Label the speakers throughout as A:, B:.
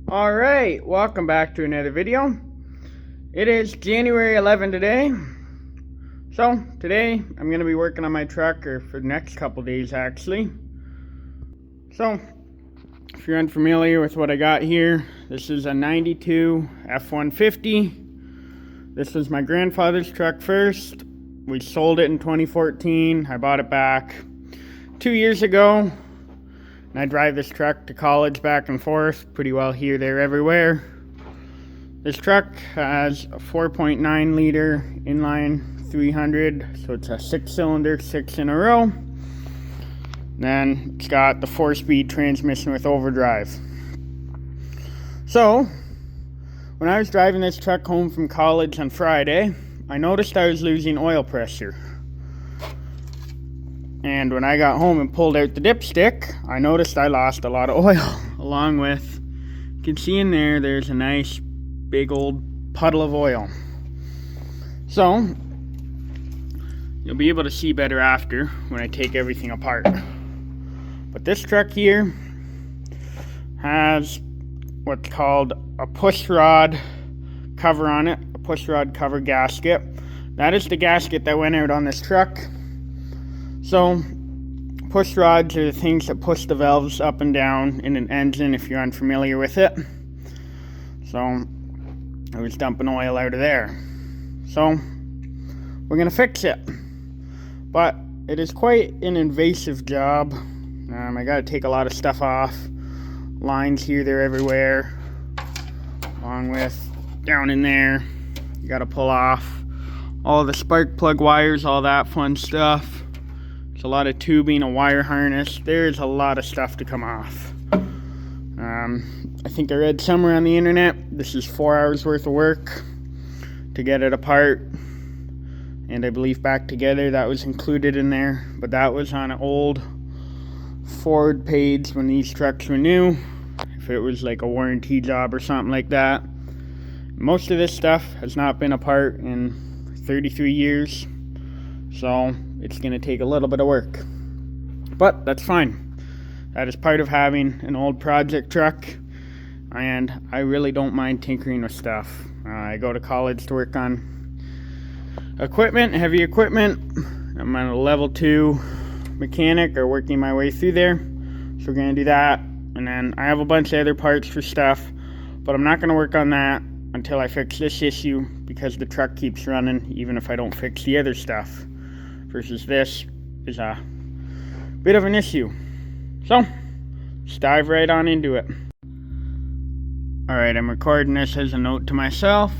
A: Alright, welcome back to another video. It is January 11 today. So, today I'm going to be working on my truck, or for the next couple days actually. So, if you're unfamiliar with what I got here, this is a 92 f-150. This was my grandfather's truck first. We sold it in 2014. I bought it back 2 years ago. And I drive this truck to college back and forth, pretty well here, there, everywhere. This truck has a 4.9 liter inline 300, so it's a 6-cylinder, 6 in a row. Then it's got the 4-speed transmission with overdrive. So, when I was driving this truck home from college on Friday, I noticed I was losing oil pressure. And when I got home and pulled out the dipstick, I noticed I lost a lot of oil. Along with, you can see in there, there's a nice big old puddle of oil. So, you'll be able to see better after when I take everything apart. But this truck here has what's called a pushrod cover on it, a pushrod cover gasket. That is the gasket that went out on this truck. So, push rods are the things that push the valves up and down in an engine, if you're unfamiliar with it. So, I was dumping oil out of there. So, we're going to fix it. But it is quite an invasive job. I got to take a lot of stuff off. Lines here, there, everywhere. Along with down in there, you got to pull off all the spark plug wires, all that fun stuff. A lot of tubing, a wire harness. There's a lot of stuff to come off. I think I read somewhere on the internet this is 4 hours worth of work to get it apart, and I believe back together. That was included in there, but that was on an old Ford page when these trucks were new, if it was like a warranty job or something like that. Most of this stuff has not been apart in 33 years, so it's going to take a little bit of work, but that's fine. That is part of having an old project truck, and I really don't mind tinkering with stuff. I go to college to work on equipment, heavy equipment. I'm on a level 2 mechanic, or working my way through there, so we're going to do that. And then I have a bunch of other parts for stuff, but I'm not going to work on that until I fix this issue, because the truck keeps running even if I don't fix the other stuff. Versus this is a bit of an issue. So, let's dive right on into it. Alright, I'm recording this as a note to myself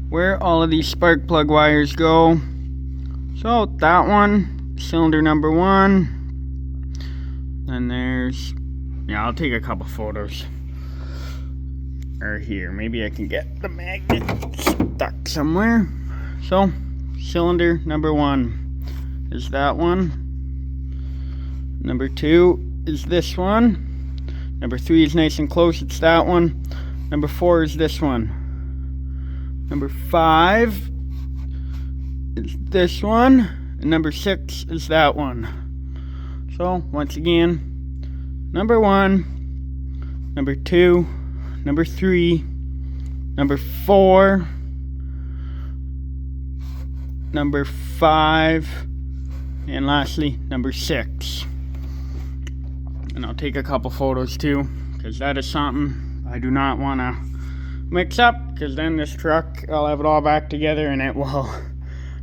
A: where all of these spark plug wires go. So, that one, cylinder number 1. Then there's, I'll take a couple photos. Or here, maybe I can get the magnet stuck somewhere. So, cylinder number 1 is that one. Number 2 is this one. Number 3 is nice and close, it's that one. Number 4 is this one. Number 5 is this one. And number 6 is that one. So, once again, number 1, number 2, number 3, number 4, number 5, and lastly, number 6. And I'll take a couple photos too, because that is something I do not want to mix up, because then this truck, I'll have it all back together and it will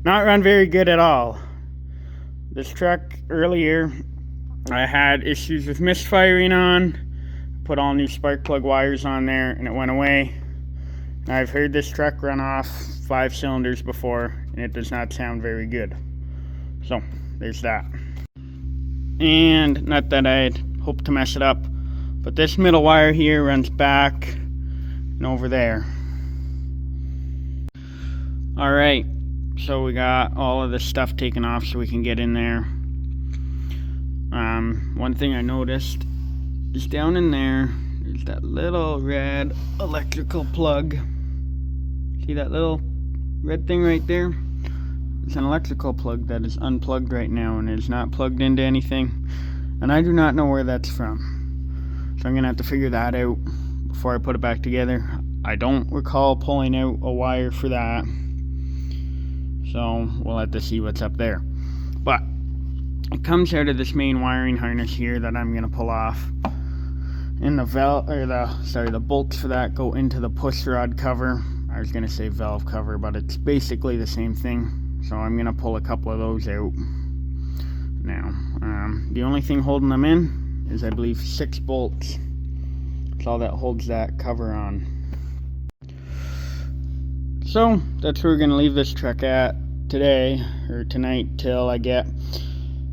A: not run very good at all. This truck, earlier, I had issues with misfiring on. Put all new spark plug wires on there and it went away. And I've heard this truck run off 5 cylinders before, and it does not sound very good. So, there's that. And not that I'd hope to mess it up, but this middle wire here runs back and over there. Alright, so we got all of this stuff taken off so we can get in there. One thing I noticed is down in there's that little red electrical plug. See that little red thing right there? It's an electrical plug that is unplugged right now and is not plugged into anything, and I do not know where that's from. So I'm gonna have to figure that out before I put it back together. I don't recall pulling out a wire for that, so we'll have to see what's up there. But it comes out of this main wiring harness here that I'm gonna pull off, and the bolts for that go into the pushrod cover. I was gonna say valve cover, but it's basically the same thing. So I'm gonna pull a couple of those out now. The only thing holding them in is, I believe, 6 bolts. That's all that holds that cover on. So that's where we're gonna leave this truck at today, or tonight, till I get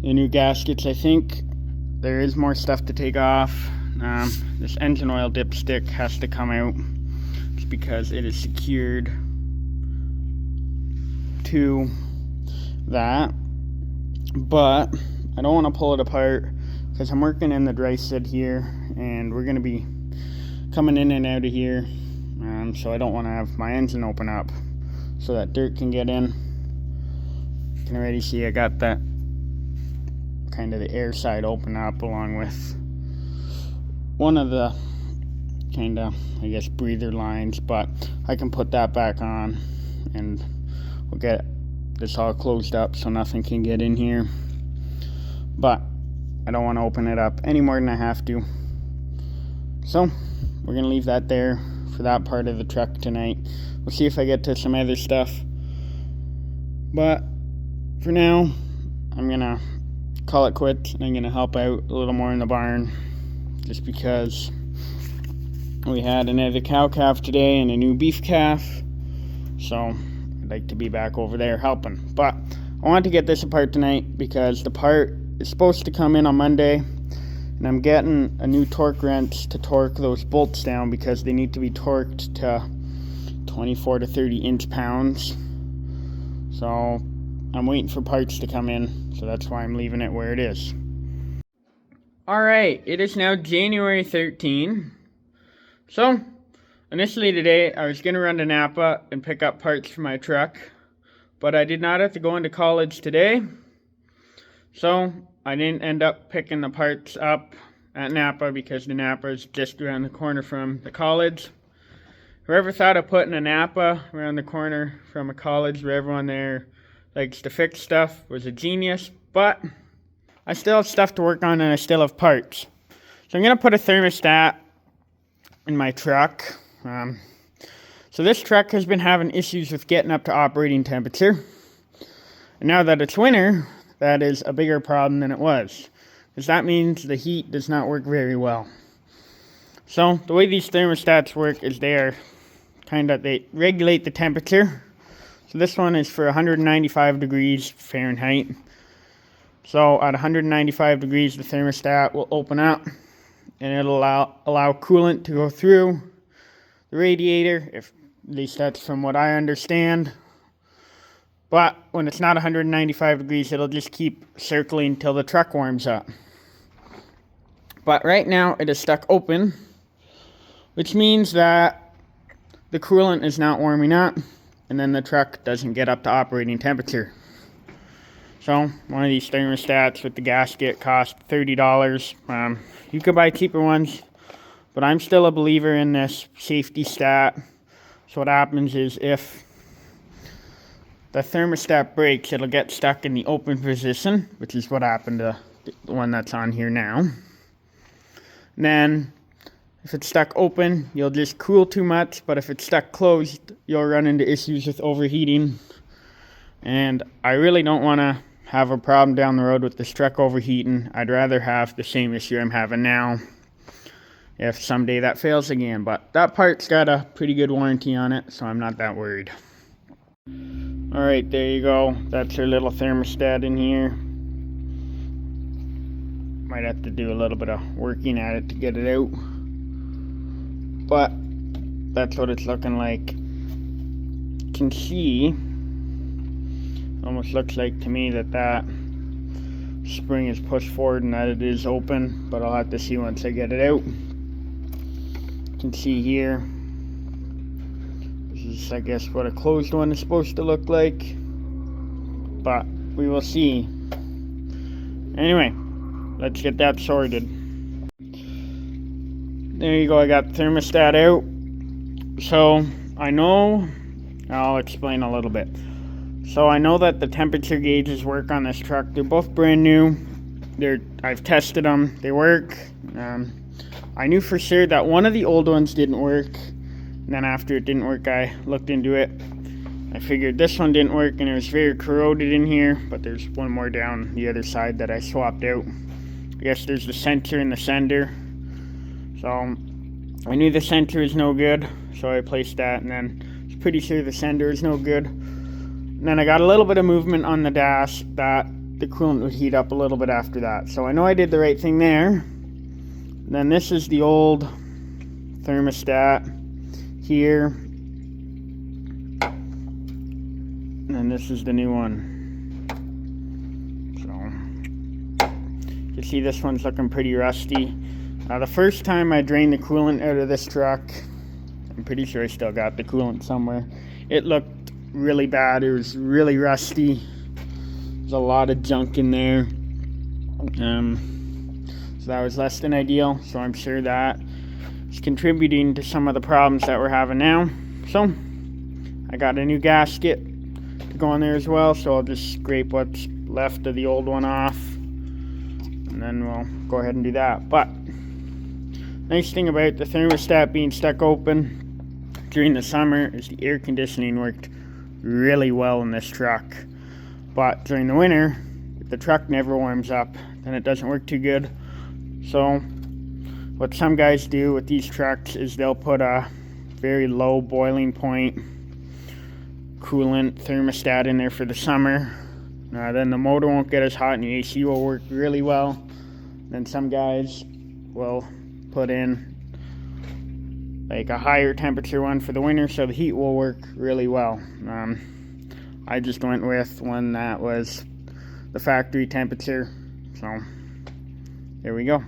A: the new gaskets. I think there is more stuff to take off. This engine oil dipstick has to come out, just because it is secured to that. But I don't want to pull it apart because I'm working in the dry shed here, and we're going to be coming in and out of here. So I don't want to have my engine open up so that dirt can get in. You can already see I got that kind of the air side open up, along with one of the kind of, I guess, breather lines, but I can put that back on and we'll get this all closed up so nothing can get in here. But I don't want to open it up any more than I have to, so we're gonna leave that there for that part of the truck tonight. We'll see if I get to some other stuff, but for now I'm gonna call it quits, and I'm gonna help out a little more in the barn, just because we had another cow calf today and a new beef calf, so I'd like to be back over there helping. But I want to get this apart tonight because the part is supposed to come in on Monday, and I'm getting a new torque wrench to torque those bolts down because they need to be torqued to 24 to 30 inch-pounds. So I'm waiting for parts to come in, so that's why I'm leaving it where it is. Alright, it is now January 13. So, initially today, I was going to run to Napa and pick up parts for my truck, but I did not have to go into college today, so I didn't end up picking the parts up at Napa because the Napa is just around the corner from the college. Whoever thought of putting a Napa around the corner from a college where everyone there likes to fix stuff was a genius, but I still have stuff to work on and I still have parts. So I'm going to put a thermostat in my truck. So this truck has been having issues with getting up to operating temperature. And now that it's winter, that is a bigger problem than it was, because that means the heat does not work very well. So the way these thermostats work is they regulate the temperature. So this one is for 195 degrees Fahrenheit. So at 195 degrees, the thermostat will open up and it'll allow coolant to go through the radiator, at least that's from what I understand. But when it's not 195 degrees, it'll just keep circling until the truck warms up. But right now it is stuck open, which means that the coolant is not warming up, and then the truck doesn't get up to operating temperature. So one of these thermostats with the gasket cost $30. You could buy cheaper ones, but I'm still a believer in this safety stat. So what happens is, if the thermostat breaks, it'll get stuck in the open position, which is what happened to the one that's on here now. And then if it's stuck open, you'll just cool too much, but if it's stuck closed, you'll run into issues with overheating. And I really don't want to have a problem down the road with this truck overheating. I'd rather have the same issue I'm having now if someday that fails again. But that part's got a pretty good warranty on it, so I'm not that worried. Alright, there you go. That's our little thermostat in here. Might have to do a little bit of working at it to get it out, but that's what it's looking like. You can see, almost looks like to me that spring is pushed forward and that it is open, but I'll have to see once I get it out. You can see here, this is, I guess, what a closed one is supposed to look like, but we will see. Anyway, let's get that sorted. there you go, I got the thermostat out. So I know, I'll explain a little bit. So I know that the temperature gauges work on this truck. They're both brand new. I've tested them, they work. I knew for sure that one of the old ones didn't work, and then after it didn't work, I looked into it. I figured this one didn't work and it was very corroded in here, but there's one more down the other side that I swapped out. I guess there's the sensor and the sender. So I knew the sensor is no good, so I replaced that, and then I was pretty sure the sender is no good. And then I got a little bit of movement on the dash that the coolant would heat up a little bit after that. So I know I did the right thing there. And then this is the old thermostat here. And then this is the new one. So you see this one's looking pretty rusty. The first time I drained the coolant out of this truck, I'm pretty sure I still got the coolant somewhere. It looked really bad. It was really rusty. There's a lot of junk in there. So that was less than ideal. So I'm sure that is contributing to some of the problems that we're having now. So I got a new gasket to go on there as well. So I'll just scrape what's left of the old one off, and then we'll go ahead and do that. But nice thing about the thermostat being stuck open during the summer is the air conditioning worked really well in this truck. But during the winter, if the truck never warms up, then it doesn't work too good. So what some guys do with these trucks is they'll put a very low boiling point coolant thermostat in there for the summer. Then the motor won't get as hot and the AC will work really well. Then some guys will put in like a higher temperature one for the winter so the heat will work really well. I just went with one that was the factory temperature. So there we go.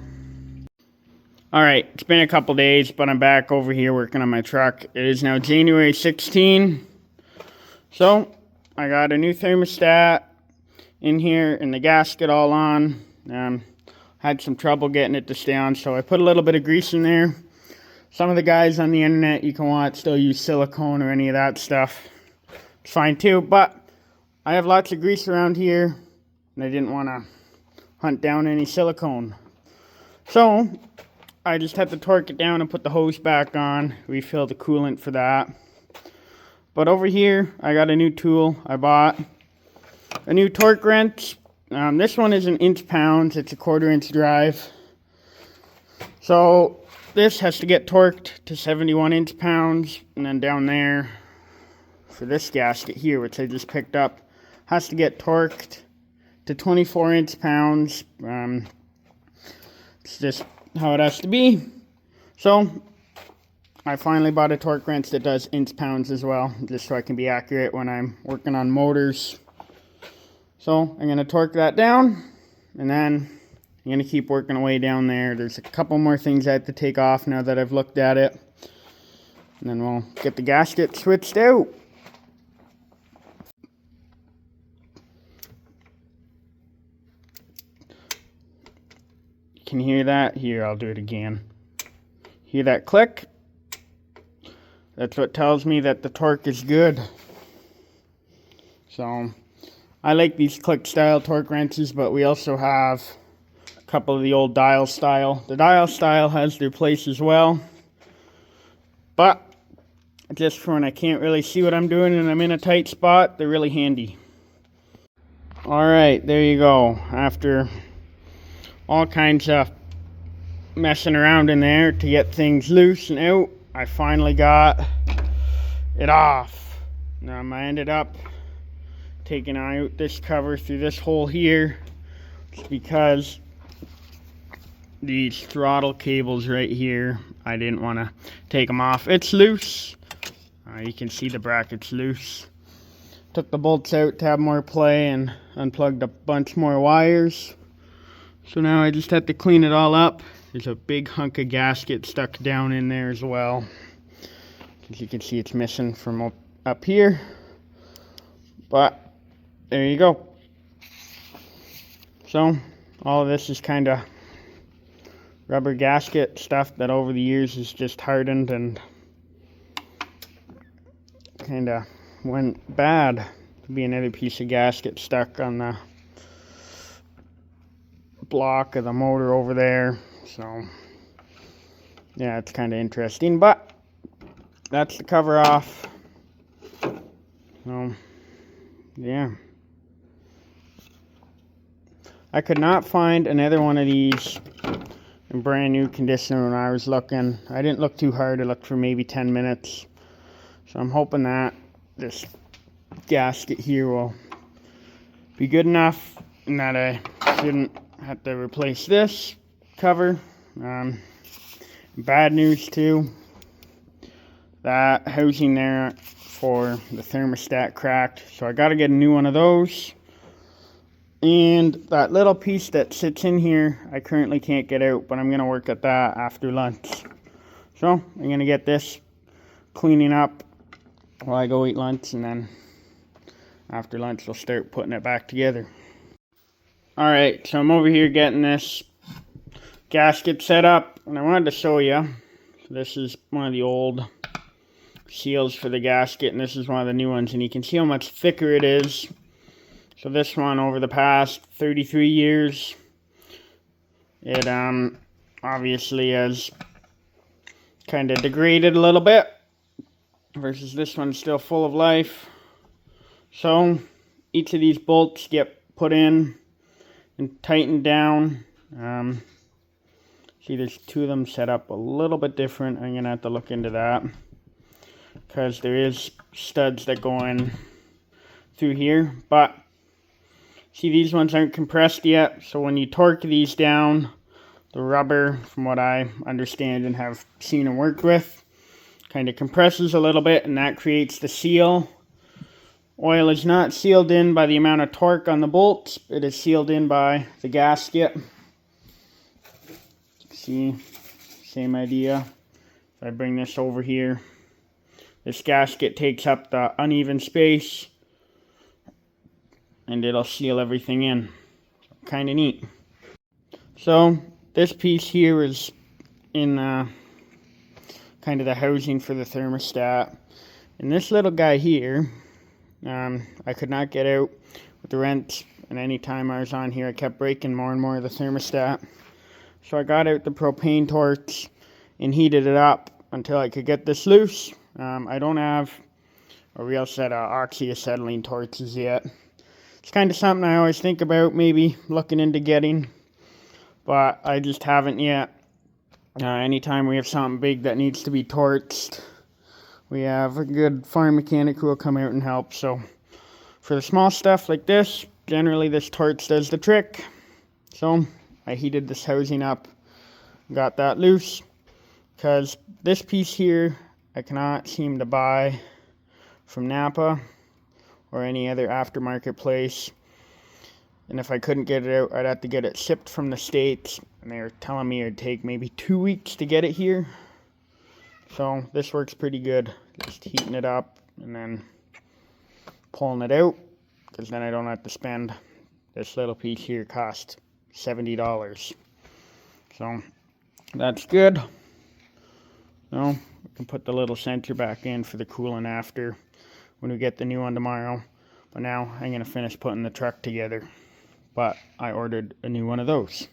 A: Alright, it's been a couple days, but I'm back over here working on my truck. It is now January 16. So I got a new thermostat in here and the gasket all on. Had some trouble getting it to stay on, so I put a little bit of grease in there. Some of the guys on the internet you can watch still use silicone or any of that stuff. It's fine too, but I have lots of grease around here and I didn't want to hunt down any silicone. So I just had to torque it down and put the hose back on, refill the coolant for that. But over here I got a new tool. I bought a new torque wrench. This one is in inch-pounds. It's a 1/4 inch drive. So this has to get torqued to 71 inch-pounds, and then down there for this gasket here, which I just picked up, has to get torqued to 24 inch-pounds. It's just how it has to be. So I finally bought a torque wrench that does inch-pounds as well, just so I can be accurate when I'm working on motors. So I'm going to torque that down, and then I'm going to keep working away down there. There's a couple more things I have to take off now that I've looked at it. And then we'll get the gasket switched out. You can hear that? Here, I'll do it again. Hear that click? That's what tells me that the torque is good. So I like these click style torque wrenches, but we also have a couple of the old dial style. The dial style has their place as well, but just for when I can't really see what I'm doing and I'm in a tight spot, they're really handy. Alright, there you go. After all kinds of messing around in there to get things loose and out, I finally got it off. I ended up taking out this cover through this hole here. It's because these throttle cables right here, I didn't want to take them off. It's loose. You can see the bracket's loose. Took the bolts out to have more play and unplugged a bunch more wires. So now I just have to clean it all up. There's a big hunk of gasket stuck down in there as well. As you can see, it's missing from up here. But there you go. So all of this is kind of rubber gasket stuff that over the years has just hardened and kind of went bad. There'd be another piece of gasket stuck on the block of the motor over there. So yeah, it's kind of interesting, but that's the cover off. So yeah, I could not find another one of these in brand new condition when I was looking. I didn't look too hard. I looked for maybe 10 minutes. So I'm hoping that this gasket here will be good enough and that I shouldn't have to replace this cover. Bad news too, that housing there for the thermostat cracked, so I got to get a new one of those. And that little piece that sits in here, I currently can't get out, but I'm going to work at that after lunch. So I'm going to get this cleaning up while I go eat lunch, and then after lunch I'll start putting it back together. Alright, so I'm over here getting this gasket set up, and I wanted to show you. So this is one of the old seals for the gasket, and this is one of the new ones, and you can see how much thicker it is. So this one, over the past 33 years, it obviously has kind of degraded a little bit, versus this one's still full of life. So each of these bolts get put in and tightened down. See, there's two of them set up a little bit different. I'm going to have to look into that, because there is studs that go in through here. But see, these ones aren't compressed yet. So when you torque these down, the rubber, from what I understand and have seen and worked with, kind of compresses a little bit, and that creates the seal. Oil is not sealed in by the amount of torque on the bolts. It is sealed in by the gasket. See, same idea. If I bring this over here, this gasket takes up the uneven space and it'll seal everything in. Kind of neat. So this piece here is in kind of the housing for the thermostat. And this little guy here, I could not get out with the wrench, and any time I was on here I kept breaking more and more of the thermostat. So I got out the propane torch and heated it up until I could get this loose. I don't have a real set of oxyacetylene torches yet. It's kind of something I always think about maybe looking into getting, but I just haven't yet. Anytime we have something big that needs to be torched, we have a good farm mechanic who will come out and help. So for the small stuff like this, generally this torch does the trick. So I heated this housing up, got that loose, because this piece here I cannot seem to buy from Napa or any other aftermarket place. And if I couldn't get it out, I'd have to get it shipped from the States, and they were telling me it'd take maybe 2 weeks to get it here. So this works pretty good, just heating it up and then pulling it out, because then I don't have to spend. This little piece here cost $70. So that's good. So we can put the little sensor back in for the coolant after, when we get the new one tomorrow. But now I'm going to finish putting the truck together. But I ordered a new one of those.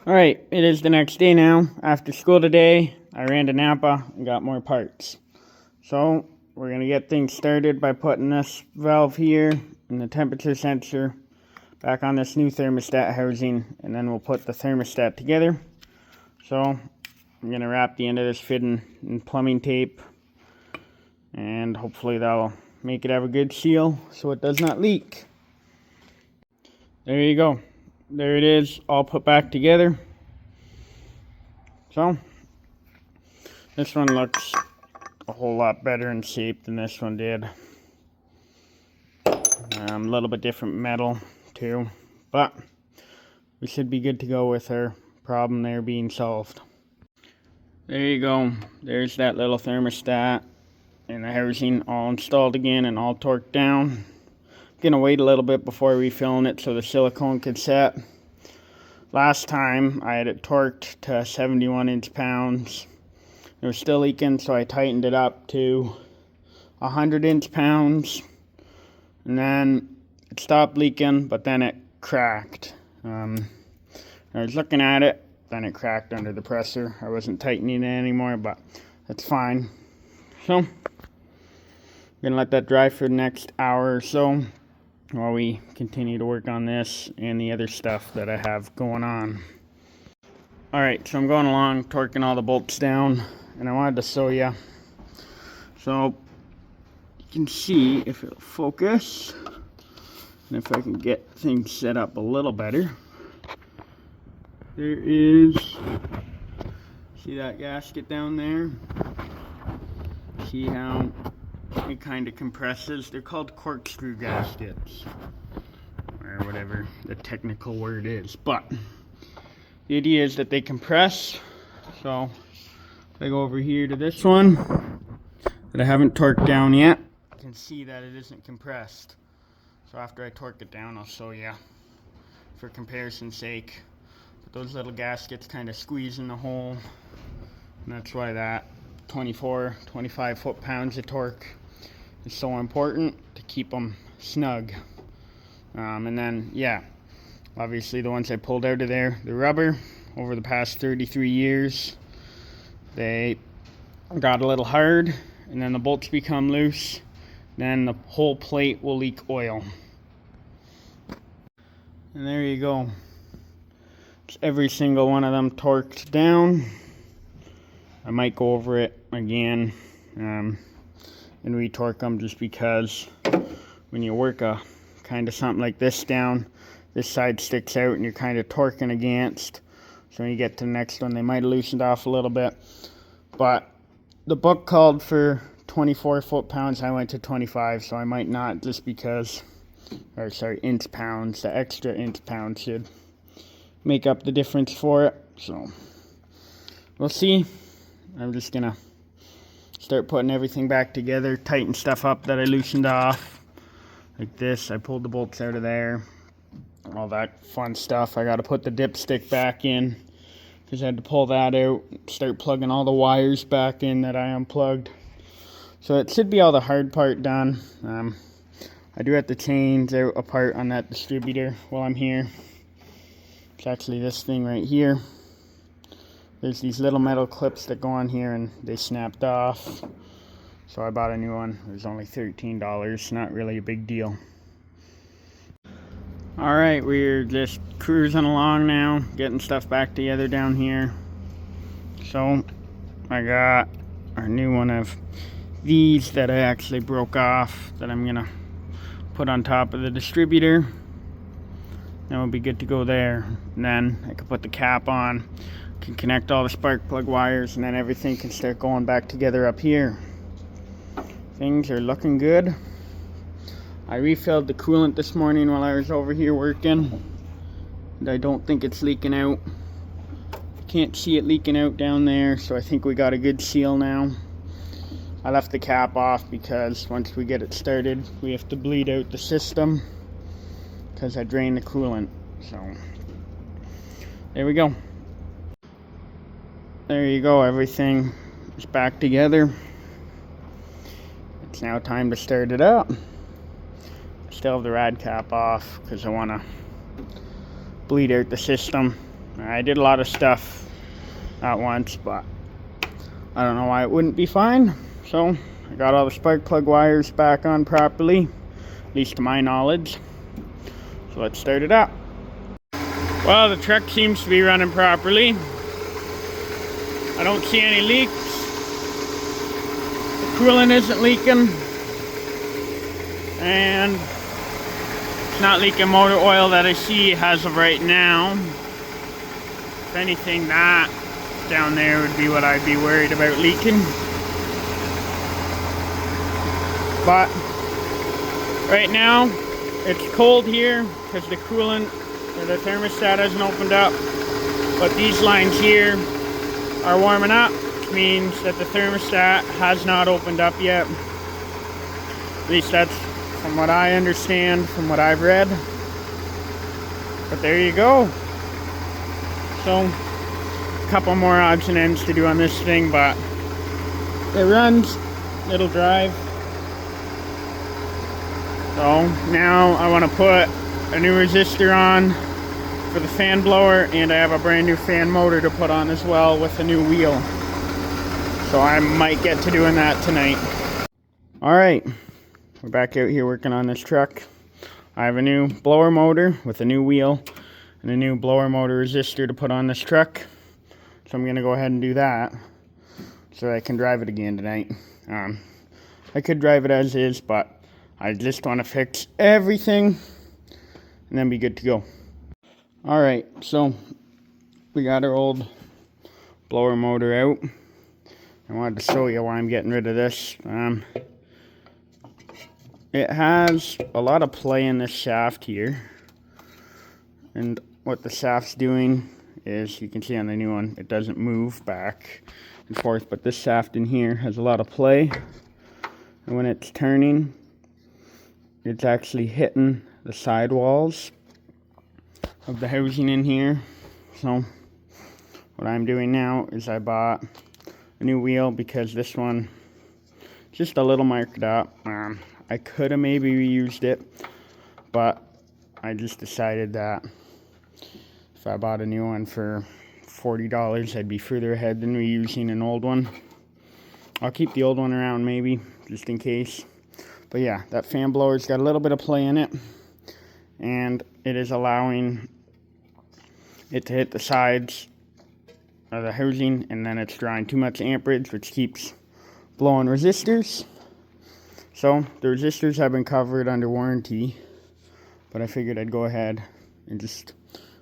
A: Alright, it is the next day now. After school today, I ran to Napa and got more parts. So we're going to get things started by putting this valve here and the temperature sensor back on this new thermostat housing, and then we'll put the thermostat together. So I'm going to wrap the end of this fitting in plumbing tape, and hopefully that'll make it have a good seal so it does not leak. There you go. There it is, all put back together. So this one looks a whole lot better in shape than this one did. A little bit different metal too, but we should be good to go with our problem there being solved. There you go. There's that little thermostat and the housing all installed again and all torqued down. I'm gonna wait a little bit before refilling it so the silicone can set. last time I had it torqued to 71 inch-pounds. It was still leaking, so I tightened it up to 100 inch-pounds, and then it stopped leaking, but then it cracked. I was looking at it, then it cracked under the pressure. I wasn't tightening it anymore, but that's fine. So I'm gonna let that dry for the next hour or so while we continue to work on this and the other stuff that I have going on. Alright, so I'm going along, torquing all the bolts down, and I wanted to show you. So you can see, if it'll focus, and if I can get things set up a little better, there is, see that gasket down there? See how it kind of compresses? They're called corkscrew gaskets, or whatever the technical word is, but the idea is that they compress. So if I go over here to this one that I haven't torqued down yet, you can see that it isn't compressed. So after I torque it down, I'll show you for comparison's sake. But those little gaskets kind of squeeze in the hole, and that's why that 25 foot-pounds of torque is so important, to keep them snug. And then, yeah, obviously the ones I pulled out of there, the rubber, over the past 33 years, they got a little hard, and then the bolts become loose, then the whole plate will leak oil. And there you go. It's every single one of them torqued down. I might go over it again and retorque them, just because when you work a kind of something like this down, this side sticks out and you're kind of torquing against. So when you get to the next one, they might have loosened off a little bit. But the book called for 24 foot-pounds. I went to 25, so I might not, just because, or sorry, inch-pounds. The extra inch-pounds should make up the difference for it. So we'll see. I'm just gonna start putting everything back together, tighten stuff up that I loosened off. Like this, I pulled the bolts out of there. All that fun stuff. I gotta put the dipstick back in, because I had to pull that out, start plugging all the wires back in that I unplugged. So it should be all the hard part done. I do have to change out a part on that distributor while I'm here. It's actually this thing right here. There's these little metal clips that go on here, and they snapped off. So I bought a new one. It was only $13. Not really a big deal. Alright, we're just cruising along now, getting stuff back together down here. So I got a new one of these that I actually broke off, that I'm gonna put on top of the distributor. That will be good to go there. And then I can put the cap on, can connect all the spark plug wires, and then everything can start going back together up here. Things are looking good. I refilled the coolant this morning while I was over here working, and I don't think it's leaking out. I can't see it leaking out down there, so I think we got a good seal now. I left the cap off because once we get it started, we have to bleed out the system, because I drained the coolant. So there we go. There you go, everything is back together. It's now time to start it up. I still have the rad cap off because I want to bleed out the system. I did a lot of stuff at once, but I don't know why it wouldn't be fine. So I got all the spark plug wires back on properly, at least to my knowledge. So let's start it up. Well, the truck seems to be running properly. I don't see any leaks. The coolant isn't leaking. And it's not leaking motor oil that I see as of right now. If anything, that down there would be what I'd be worried about leaking. But right now, it's cold here because the coolant, or the thermostat, hasn't opened up. But these lines here are warming up, which means that the thermostat has not opened up yet. At least that's from what I understand, from what I've read. But there you go. So, a couple more odds and ends to do on this thing, but it runs, it'll drive. So now I want to put a new resistor on for the fan blower, and I have a brand new fan motor to put on as well with a new wheel. So I might get to doing that tonight. Alright, we're back out here working on this truck. I have a new blower motor with a new wheel and a new blower motor resistor to put on this truck. So I'm going to go ahead and do that so I can drive it again tonight. I could drive it as is, but I just want to fix everything and then be good to go. Alright, so we got our old blower motor out. I wanted to show you why I'm getting rid of this. It has a lot of play in this shaft here. And what the shaft's doing is, you can see on the new one, it doesn't move back and forth. But this shaft in here has a lot of play. And when it's turning, it's actually hitting the sidewalls of the housing in here. So what I'm doing now is I bought a new wheel because this one just a little marked up. I could have maybe reused it, but I just decided that if I bought a new one for $40, I'd be further ahead than reusing an old one. I'll keep the old one around maybe, just in case. But yeah, that fan blower's got a little bit of play in it, and it is allowing it to hit the sides of the housing, and then it's drawing too much amperage, which keeps blowing resistors. So the resistors have been covered under warranty, but I figured I'd go ahead and just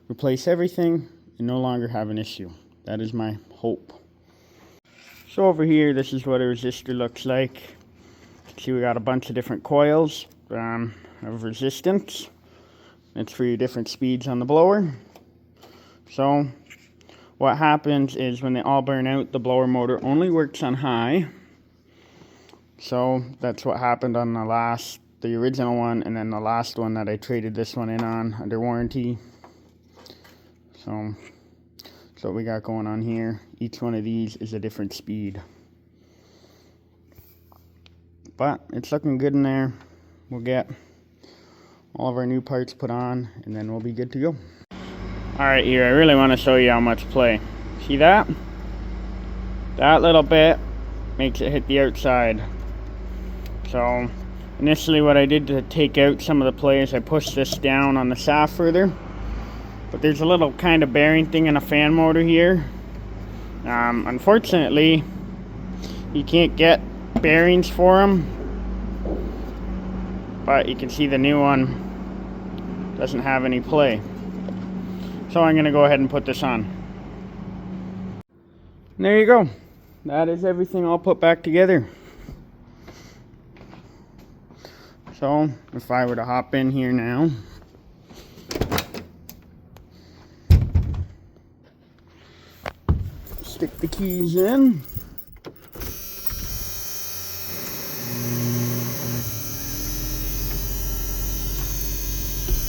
A: replace everything and no longer have an issue. That is my hope. So over here, this is what a resistor looks like. See, we got a bunch of different coils of resistance. It's for your different speeds on the blower. So what happens is when they all burn out, the blower motor only works on high. So that's what happened on the original one, and then the last one that I traded this one in on under warranty. So that's what we got going on here. Each one of these is a different speed. But it's looking good in there. We'll get all of our new parts put on, and then we'll be good to go. Alright, here, I really want to show you how much play. See that? That little bit makes it hit the outside. So initially what I did to take out some of the play is I pushed this down on the shaft further. But there's a little kind of bearing thing in a fan motor here. Unfortunately, you can't get bearings for them. But you can see the new one doesn't have any play. So I'm going to go ahead and put this on. And there you go. That is everything all put back together. So if I were to hop in here now, stick the keys in.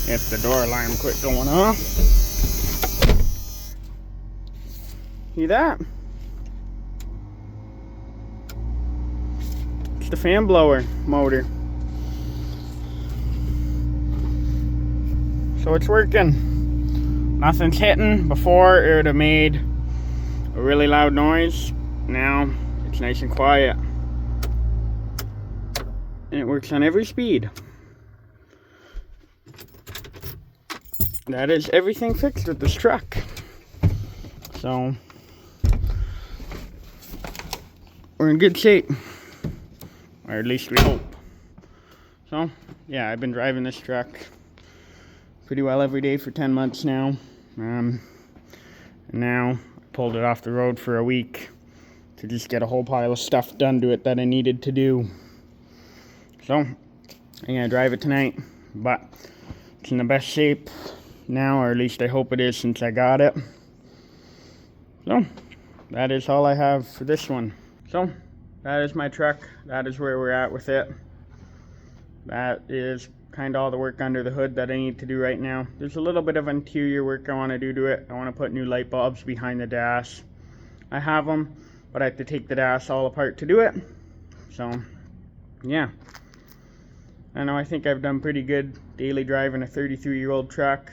A: If the door alarm quit going off. See that? It's the fan blower motor. So it's working. Nothing's hitting. Before it would have made a really loud noise. Now it's nice and quiet. And it works on every speed. That is everything fixed with this truck. So we're in good shape, or at least we hope. So yeah, I've been driving this truck pretty well every day for 10 months now. And now I pulled it off the road for a week to just get a whole pile of stuff done to it that I needed to do. So I'm gonna drive it tonight, but it's in the best shape now, or at least I hope it is since I got it. So that is all I have for this one. So that is my truck. That is where we're at with it. That is kind of all the work under the hood that I need to do right now. There's a little bit of interior work I want to do to it. I want to put new light bulbs behind the dash. I have them, but I have to take the dash all apart to do it. So, yeah. I know, I think I've done pretty good daily driving a 33-year-old truck,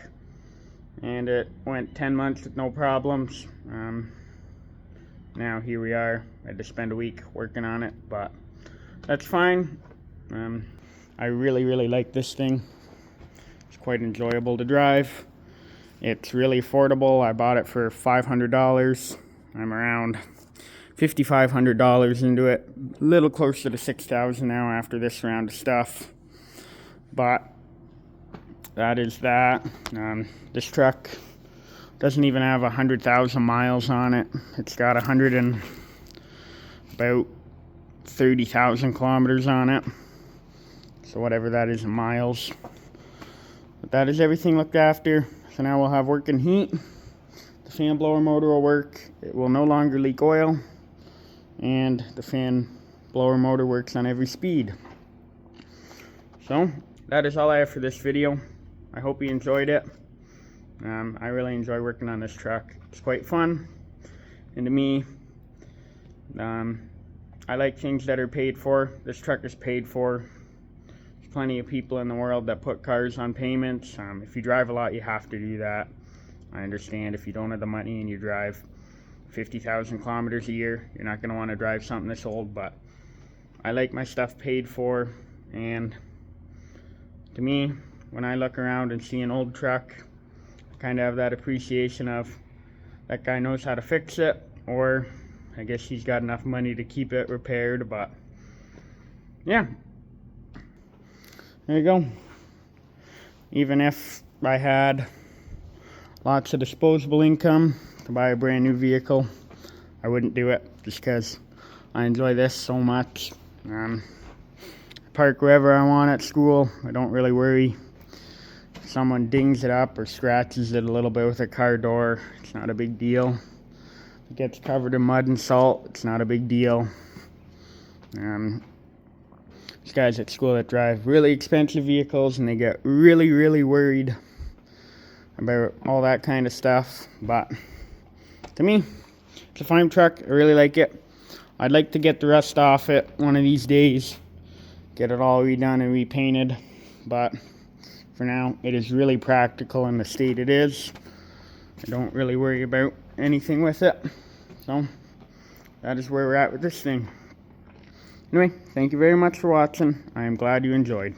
A: and it went 10 months with no problems. Now here we are. I had to spend a week working on it, but that's fine. I really like this thing. It's quite enjoyable to drive. It's really affordable. I bought it for $500. I'm around $5,500 into it. A little closer to $6,000 now after this round of stuff. But that is that. This truck doesn't even have 100,000 miles on it. It's got about 30,000 kilometers on it. So whatever that is in miles. But that is everything looked after. So now we'll have working heat. The fan blower motor will work. It will no longer leak oil. And the fan blower motor works on every speed. So that is all I have for this video. I hope you enjoyed it. I really enjoy working on this truck. It's quite fun. And to me, I like things that are paid for. This truck is paid for. There's plenty of people in the world that put cars on payments. If you drive a lot, you have to do that. I understand if you don't have the money and you drive 50,000 kilometers a year, you're not going to want to drive something this old, but I like my stuff paid for. And to me, when I look around and see an old truck, I kind of have that appreciation of that guy knows how to fix it, or I guess he's got enough money to keep it repaired. But yeah, there you go. Even if I had lots of disposable income to buy a brand new vehicle, I wouldn't do it, just because I enjoy this so much. I park wherever I want at school. I don't really worry if someone dings it up or scratches it a little bit with a car door. It's not a big deal. If it gets covered in mud and salt, it's not a big deal. There's guys at school that drive really expensive vehicles and they get really worried about all that kind of stuff. But to me, it's a fine truck. I really like it. I'd like to get the rust off it one of these days, get it all redone and repainted, but for now it is really practical in the state it is. I don't really worry about anything with it. So that is where we're at with this thing. Anyway, thank you very much for watching. I am glad you enjoyed.